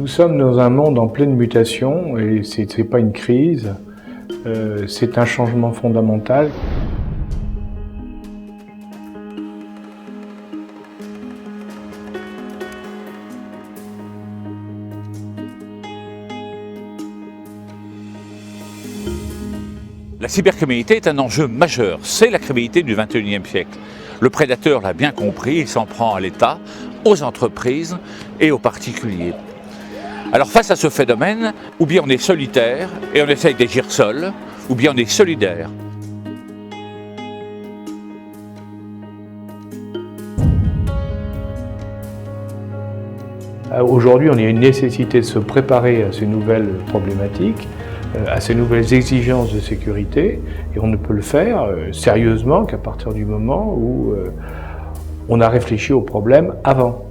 sommes dans un monde en pleine mutation et ce n'est pas une crise, c'est un changement fondamental. La cybercriminalité est un enjeu majeur, c'est la criminalité du XXIe siècle. Le prédateur l'a bien compris, il s'en prend à l'État, aux entreprises et aux particuliers. Alors face à ce phénomène, ou bien on est solitaire et on essaye d'agir seul, ou bien on est solidaire. Aujourd'hui, on a une nécessité de se préparer à ces nouvelles problématiques, à ces nouvelles exigences de sécurité, et on ne peut le faire sérieusement qu'à partir du moment où on a réfléchi au problème avant.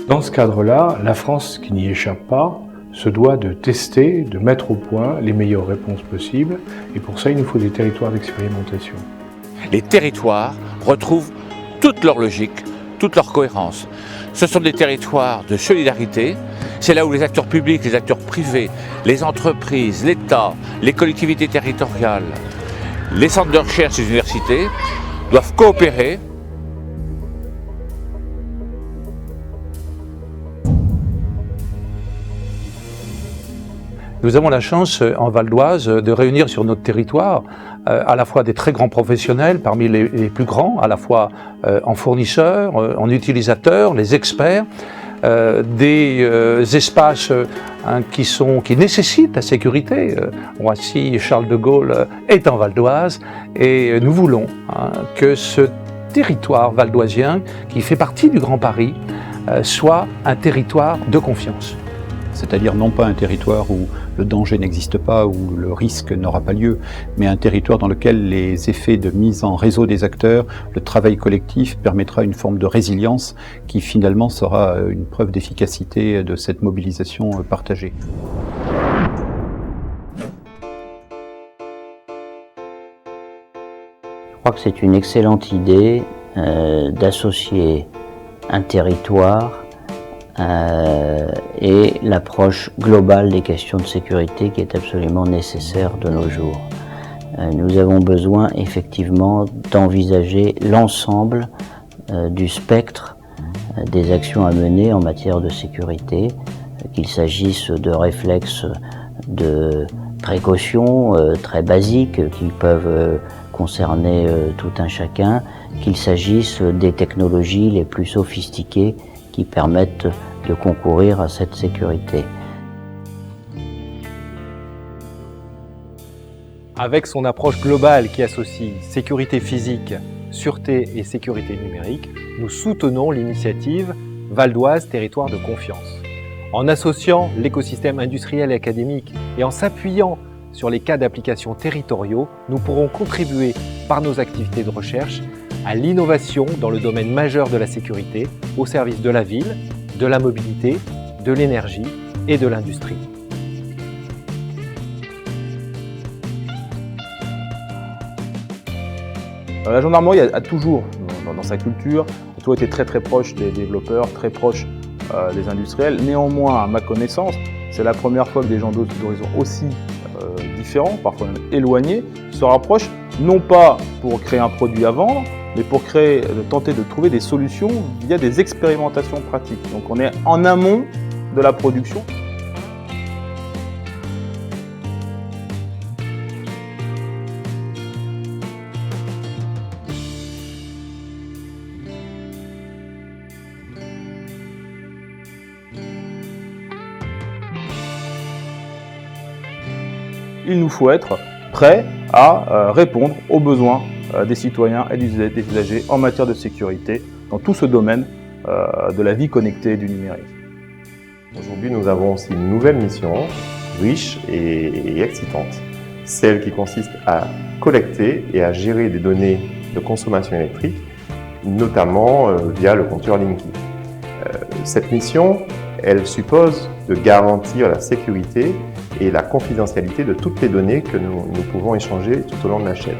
Dans ce cadre-là, la France, qui n'y échappe pas, se doit de tester, de mettre au point les meilleures réponses possibles, et pour ça, il nous faut des territoires d'expérimentation. Les territoires retrouvent toute leur logique, toute leur cohérence. Ce sont des territoires de solidarité, c'est là où les acteurs publics, les acteurs privés, les entreprises, l'État, les collectivités territoriales, les centres de recherche et les universités doivent coopérer. Nous avons la chance en Val d'Oise de réunir sur notre territoire à la fois des très grands professionnels, parmi les plus grands, à la fois en fournisseurs, en utilisateurs, les experts, des espaces qui nécessitent la sécurité. Roissy, Charles de Gaulle est en Val d'Oise et nous voulons que ce territoire valdoisien, qui fait partie du Grand Paris, soit un territoire de confiance. C'est-à-dire non pas un territoire où le danger n'existe pas, où le risque n'aura pas lieu, mais un territoire dans lequel les effets de mise en réseau des acteurs, le travail collectif permettra une forme de résilience qui finalement sera une preuve d'efficacité de cette mobilisation partagée. Je crois que c'est une excellente idée d'associer un territoire et l'approche globale des questions de sécurité qui est absolument nécessaire de nos jours. Nous avons besoin effectivement d'envisager l'ensemble du spectre des actions à mener en matière de sécurité, qu'il s'agisse de réflexes de précaution très basiques qui peuvent concerner tout un chacun, qu'il s'agisse des technologies les plus sophistiquées qui permettent de concourir à cette sécurité. Avec son approche globale qui associe sécurité physique, sûreté et sécurité numérique, nous soutenons l'initiative Val d'Oise Territoire de Confiance. En associant l'écosystème industriel et académique et en s'appuyant sur les cas d'application territoriaux, nous pourrons contribuer par nos activités de recherche à l'innovation dans le domaine majeur de la sécurité, au service de la ville, de la mobilité, de l'énergie et de l'industrie. La gendarmerie a toujours, dans sa culture, a toujours été très proche des développeurs, très proche des industriels. Néanmoins, à ma connaissance, c'est la première fois que des gens d'horizons aussi différents, parfois même éloignés, se rapprochent, non pas pour créer un produit à vendre, mais pour tenter de trouver des solutions via des expérimentations pratiques. Donc on est en amont de la production. Il nous faut être prêts à répondre aux besoins des citoyens et des usagers en matière de sécurité dans tout ce domaine de la vie connectée et du numérique. Aujourd'hui, nous avons aussi une nouvelle mission riche et excitante, celle qui consiste à collecter et à gérer des données de consommation électrique, notamment via le compteur Linky. Cette mission, elle suppose de garantir la sécurité et la confidentialité de toutes les données que nous pouvons échanger tout au long de la chaîne.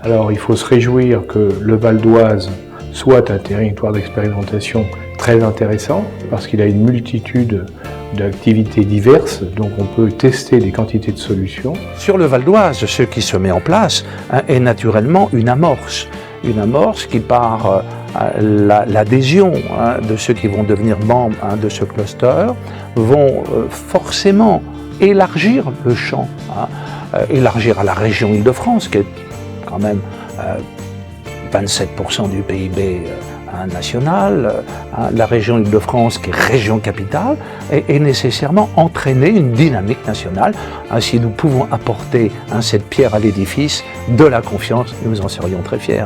Alors il faut se réjouir que le Val d'Oise soit un territoire d'expérimentation très intéressant parce qu'il a une multitude d'activités diverses, donc on peut tester des quantités de solutions. Sur le Val d'Oise, ce qui se met en place est naturellement une amorce qui part l'adhésion de ceux qui vont devenir membres de ce cluster vont forcément élargir le champ, élargir à la région Île-de-France qui est quand même 27% du PIB national, la région Île-de-France qui est région capitale et nécessairement entraîner une dynamique nationale. Si nous pouvons apporter cette pierre à l'édifice de la confiance, nous en serions très fiers.